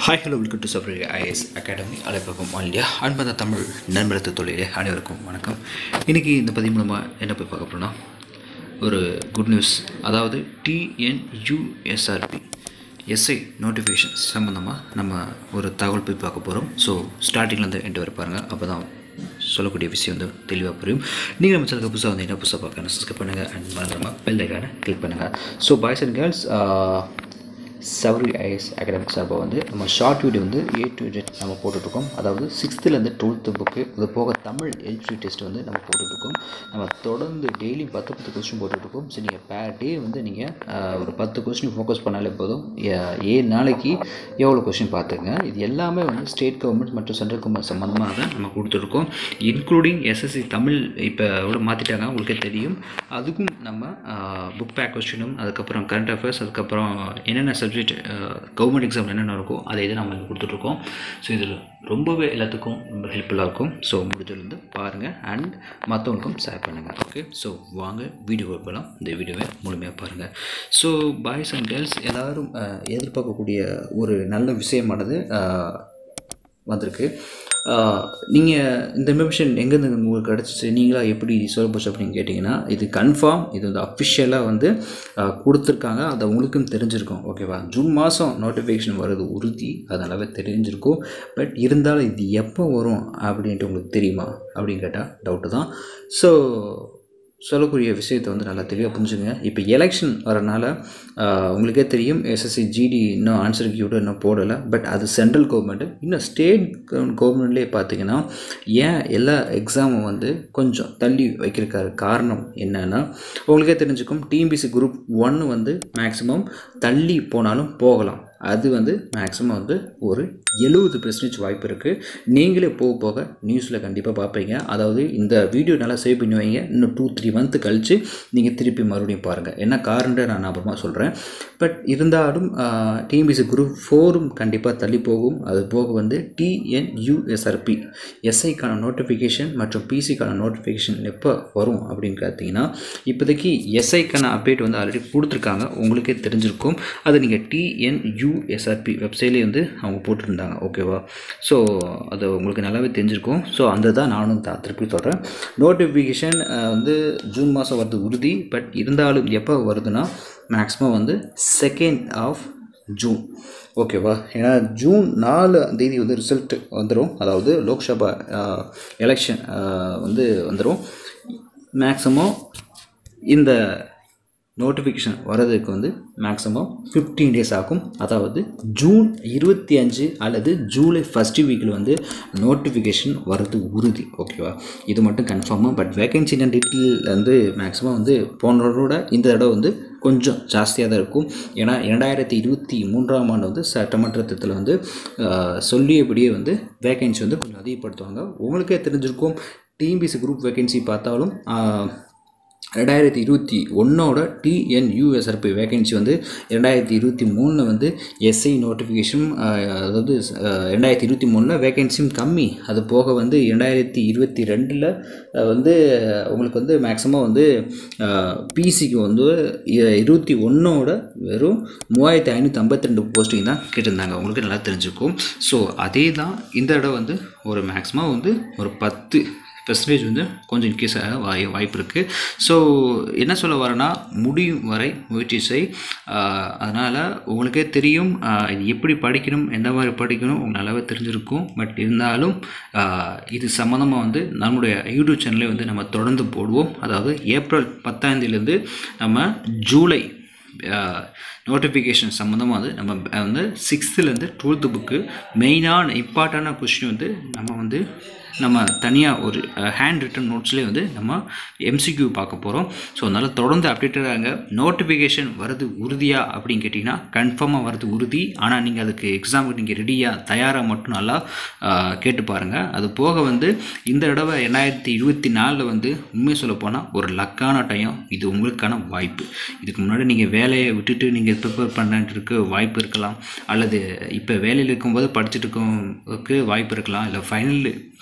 Hi hello welcome to Sabri IS academy அலைப்பகம் India அன்பந்த தமிழ் நண்பரத்து தொழிலே அனைவருக்கும் வணக்கம். இன்றைக்கி இந்த பதிவு மூலமாக என்ன போய் பார்க்க போகிறோன்னா ஒரு குட் நியூஸ், அதாவது டிஎன்யூஎஸ்ஆர்பி எஸ்ஐ நோட்டிஃபிகேஷன் சம்மந்தமாக நம்ம ஒரு தகவல் போய் பார்க்க போகிறோம். ஸோ ஸ்டார்டிங்லேருந்து எண்டு வரை பாருங்கள், அப்போ தான் சொல்லக்கூடிய விஷயம் வந்து தெளிவாக புரியும். நீங்கள் நம்ம சேனலுக்கு புதுசாக வந்து என்ன புதுசாக பார்க்க சப்ஸ்கிரைப் பண்ணுங்கள் அண்ட் மறக்காம பெல் ஐகானை கிளிக் பண்ணுங்கள். So boys and girls, Sabri IS academic சார்பாக வந்து நம்ம ஷார்ட் வீடியோ வந்து A to Z நம்ம போட்டுட்ருக்கோம். அதாவது 6th-லேருந்து 12th புக்கு இது போக தமிழ் எலிஜிபிலிட்டி டெஸ்ட் வந்து நம்ம போட்டுட்ருக்கோம். நம்ம தொடர்ந்து டெய்லி 10 கொஸ்டின் போட்டுட்ருக்கோம். ஸோ நீங்கள் பேர் டே வந்து நீங்கள் ஒரு 10 கொஸ்டின் ஃபோக்கஸ் பண்ணாலே போதும். 7 நாளைக்கு எவ்வளோ கொஸ்டின் பார்த்துங்க. இது எல்லாமே வந்து ஸ்டேட் கவர்மெண்ட் மற்றும் சென்ட்ரல் கவர்மெண்ட் சம்மந்தமாக தான் நம்ம கொடுத்துருக்கோம். இன்க்ளூடிங் எஸ்எஸ்சி தமிழ் இப்போ எவ்வளோ மாற்றிட்டாங்க உங்களுக்கே தெரியும். அதுக்கும் நம்ம புக் பேக் கொஸ்டினும், அதுக்கப்புறம் கரண்ட் அஃபேர்ஸ், அதுக்கப்புறம் என்னென்ன சப்ஜெக்ட் கவர்மெண்ட் எக்ஸாம் என்னென்ன இருக்கும் அதை இதை நம்ம கொடுத்துட்ருக்கோம். ஸோ இதில் ரொம்பவே எல்லாத்துக்கும் ரொம்ப ஹெல்ப்ஃபுல்லாக இருக்கும். ஸோ முடிஞ்சதுலேருந்து பாருங்கள் அண்ட் மற்றவங்களுக்கும் ஷேர் பண்ணுங்கள். ஓகே, ஸோ வாங்க வீடியோ போகலாம். இந்த வீடியோவை முழுமையாக பாருங்கள். ஸோ பாய்ஸ் அண்ட் கேர்ள்ஸ் எல்லோரும் எதிர்பார்க்கக்கூடிய ஒரு நல்ல விஷயமானது வந்திருக்கு. நீங்கள் இந்த இன்ஃபர்மேஷன் எங்கேருந்து உங்களுக்கு கிடச்சிச்சு, நீங்களாக எப்படி சொல்ல போச்சு அப்படின்னு கேட்டிங்கன்னா, இது கன்ஃபார்ம், இது வந்து அஃபிஷியலாக வந்து கொடுத்துருக்காங்க. அது உங்களுக்கும் தெரிஞ்சிருக்கும். ஓகேவா, ஜூன் மாதம் நோட்டிஃபிகேஷன் வருது உறுதி, அது நல்லாவே தெரிஞ்சிருக்கும். பட் இருந்தாலும் இது எப்போ வரும் அப்படின்ட்டு உங்களுக்கு தெரியுமா அப்படின்னு கேட்டால் டவுட்டு தான். ஸோ சொல்லக்கூடிய விஷயத்தை வந்து நல்லா தெளிவாக புரிஞ்சுங்க. இப்போ எலெக்ஷன் வரனால உங்களுக்கே தெரியும், எஸ்எஸ்சி ஜிடி இன்னும் ஆன்சர் கியூட இன்னும் போடலை. பட் அது சென்ட்ரல் கவர்மெண்ட்டு. இன்னும் ஸ்டேட் கவர்மெண்ட்லேயே பார்த்தீங்கன்னா ஏன் எல்லா எக்ஸாமும் வந்து கொஞ்சம் தள்ளி வைக்கிறக்கான காரணம் என்னென்னா, உங்களுக்கே தெரிஞ்சுக்கும், டிஎன்பிஎஸ்சி குரூப் 1 வந்து மேக்ஸிமம் தள்ளி போனாலும் போகலாம். அது வந்து மேக்ஸிமம் வந்து ஒரு 70% வாய்ப்பு இருக்குது. நீங்களே போக போக நியூஸில் கண்டிப்பாக பார்ப்பீங்க. அதாவது இந்த வீடியோ நல்லா சேவ் பண்ணி வைங்க. இன்னும் 2-3 மந்த்து கழித்து நீங்கள் திருப்பி மறுபடியும் பாருங்கள். என்ன காரணத்தை நான் அப்புறமா சொல்கிறேன். பட் இருந்தாலும் டிஎன்பிஎஸ்சி குரூப் 4ம் கண்டிப்பாக தள்ளி போகும். அது போக வந்து டிஎன்யூஎஸ்ஆர்பி எஸ்ஐக்கான நோட்டிஃபிகேஷன் மற்றும் பிசிக்கான நோட்டிஃபிகேஷன் எப்போ வரும் அப்படின்னு பார்த்தீங்கன்னா, இப்போதைக்கு எஸ்ஐக்கான அப்டேட் வந்து ஆல்ரெடி கொடுத்துருக்காங்க, உங்களுக்கே தெரிஞ்சிருக்கும். அது நீங்கள் டிஎன்யூஎஸ்ஆர்பி வெப்சைட்லேயே வந்து அவங்க போட்டிருந்தாங்க. ஓகேவா, ஸோ அது உங்களுக்கு நல்லாவே தெரிஞ்சிருக்கும். ஸோ அந்த தான் நானும் திருப்பி சொல்கிறேன். நோட்டிஃபிகேஷன் வந்து ஜூன் மாதம் வருது உறுதி. பட் இருந்தாலும் எப்போ வருதுன்னா மேக்ஸிமம் வந்து 2nd of June. ஓகேவா, ஏன்னா ஜூன் 4 வந்து ரிசல்ட் வந்துடும். அதாவது லோக்சபா எலெக்ஷன் வந்து வந்துடும். மேக்ஸிமம் இந்த நோட்டிஃபிகேஷன் வர்றதுக்கு வந்து மேக்ஸிமம் 15 டேஸ் ஆகும். அதாவது ஜூன் 25 அல்லது ஜூலை 1st வீக்கில் வந்து நோட்டிஃபிகேஷன் வர்றது உறுதி. ஓகேவா, இது மட்டும் கன்ஃபார்மாக. பட் வேகன்சி டீட்டெயில் வந்து மேக்ஸிமம் வந்து போனதோட இந்த தடவை வந்து கொஞ்சம் ஜாஸ்தியாக தான் இருக்கும். ஏன்னா 2023ஆம் ஆண்டு வந்து சட்டமன்றத்தில் வந்து சொல்லியபடியே வந்து வேகன்சி வந்து கொஞ்சம் அதிகப்படுத்துவாங்க. உங்களுக்கே தெரிஞ்சிருக்கும், டிஎன்பிஎஸ்சி குரூப் வேகன்சி பார்த்தாலும் 2021ஓட டிஎன்யூஎஸ்ஆர்பி வேகன்சி வந்து 2023 வந்து எஸ்ஐ நோட்டிஃபிகேஷன், அதாவது 2023 வேகன்சியும் கம்மி. அது போக வந்து 2022 வந்து உங்களுக்கு வந்து மேக்ஸிமம் வந்து பிசிக்கு வந்து 21ஓட வெறும் 3552 போஸ்டிங் தான் கேட்டிருந்தாங்க. உங்களுக்கு நல்லா தெரிஞ்சுக்கும். ஸோ அதே தான் இந்த இடம் வந்து ஒரு மேக்ஸிமம் வந்து ஒரு 10% வந்து கொஞ்சம் இன்கேஸ் வாய்ப்பு இருக்குது. ஸோ என்ன சொல்ல வரேன்னா, முடியும் வரை முயற்சி செய். அதனால் உங்களுக்கே தெரியும் இது எப்படி படிக்கணும், எந்த மாதிரி படிக்கணும் உங்களுக்கு நல்லாவே தெரிஞ்சிருக்கும். பட் இருந்தாலும் இது சம்மந்தமாக வந்து நம்மளுடைய யூடியூப் சேனலே வந்து நம்ம தொடர்ந்து போடுவோம். அதாவது ஏப்ரல் 10ஆம் நம்ம ஜூலை நோட்டிஃபிகேஷன் சம்மந்தமாக வந்து நம்ம வந்து 6th-லேருந்து 12th புக்கு மெயினான இம்பார்ட்டண்டான கொஸ்டின் வந்து நம்ம தனியாக ஒரு ஹேண்ட் ரிட்டன் நோட்ஸ்லேயே வந்து நம்ம எம்சிக்யூ பார்க்க போகிறோம். ஸோ அதனால் தொடர்ந்து அப்டேட்டடாக. நோட்டிஃபிகேஷன் வருது உறுதியா அப்படின்னு கேட்டிங்கன்னா கன்ஃபார்மாக வருது உறுதி. ஆனால் நீங்கள் அதுக்கு எக்ஸாமுக்கு நீங்கள் ரெடியாக தயாராக மட்டும் நல்லா கேட்டு பாருங்கள். அது போக வந்து இந்த தடவை 2024 வந்து உண்மையை சொல்ல போனால் ஒரு லக்கான டைம். இது உங்களுக்கான வாய்ப்பு. இதுக்கு முன்னாடி நீங்கள் வேலையை விட்டுட்டு நீங்கள் ப்ரிப்பேர் பண்ணிட்டு வாய்ப்பு இருக்கலாம், அல்லது இப்போ வேலையில் இருக்கும்போது படிச்சுட்டு இருக்கவங்களுக்கு வாய்ப்பு இருக்கலாம், இல்லை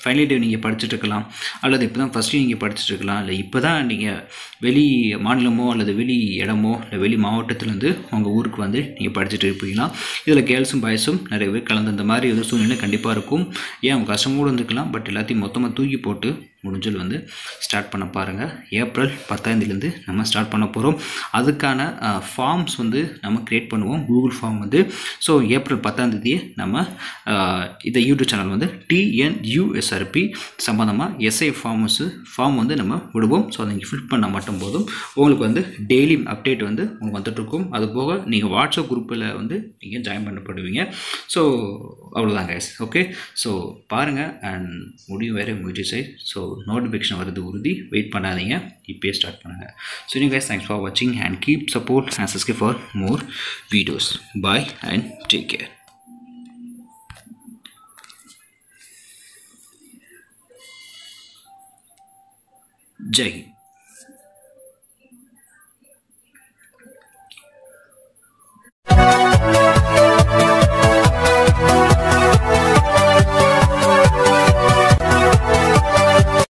ஃபைனல் இயர் நீங்கள் படிச்சுட்டு இருக்கலாம், அல்லது இப்போ தான் ஃபஸ்ட் இயர் நீங்கள் படிச்சுட்டு இருக்கலாம், இல்லை இப்போ தான் நீங்கள் வெளி மாநிலமோ அல்லது வெளி இடமோ இல்லை வெளி மாவட்டத்துலேருந்து உங்கள் ஊருக்கு வந்து நீங்கள் படிச்சுட்டு இருப்பீங்களா. இதில் கேர்ள்ஸும் பாய்ஸும் நிறைய பேர் கலந்து இந்த மாதிரி ஒரு சூழ்நிலை கண்டிப்பாக இருக்கும். ஏன் அவங்க கஷ்டம் கூட இருந்துக்கலாம், பட் எல்லாத்தையும் மொத்தமாக தூக்கி போட்டு முடிஞ்சல் வந்து ஸ்டார்ட் பண்ண பாருங்கள். ஏப்ரல் 10ஆம் நம்ம ஸ்டார்ட் பண்ண போகிறோம். அதுக்கான ஃபார்ம்ஸ் வந்து நம்ம க்ரியேட் பண்ணுவோம், கூகுள் ஃபார்ம் வந்து. ஸோ ஏப்ரல் 10ஆம் நம்ம இந்த யூடியூப் சேனல் வந்து TNUSRP சம்மந்தமாக எஸ்ஐ ஃபார்ம் வந்து நம்ம விடுவோம். ஸோ அதை நீங்கள் ஃபில் பண்ணால் மட்டும் போதும். உங்களுக்கு வந்து டெய்லி அப்டேட் வந்து உங்களுக்கு வந்துட்டுருக்கும். அது போக நீங்கள் வாட்ஸ்அப் குரூப்பில் வந்து நீங்கள் ஜாயின் பண்ணப்படுவீங்க. ஸோ அவ்வளோதான் கைஸ். ஓகே, ஸோ பாருங்கள் அண்ட் முடியும் வேறு முயற்சி செய். ஸோ நோட்டிஃபிகேஷன் வருது உறுதி, வெயிட் பண்ணாதீங்க, இப்போயே ஸ்டார்ட் பண்ணுங்கள். So you guys, thanks for watching and keep support and subscribe for more videos. Bye and take care. Jai Hind.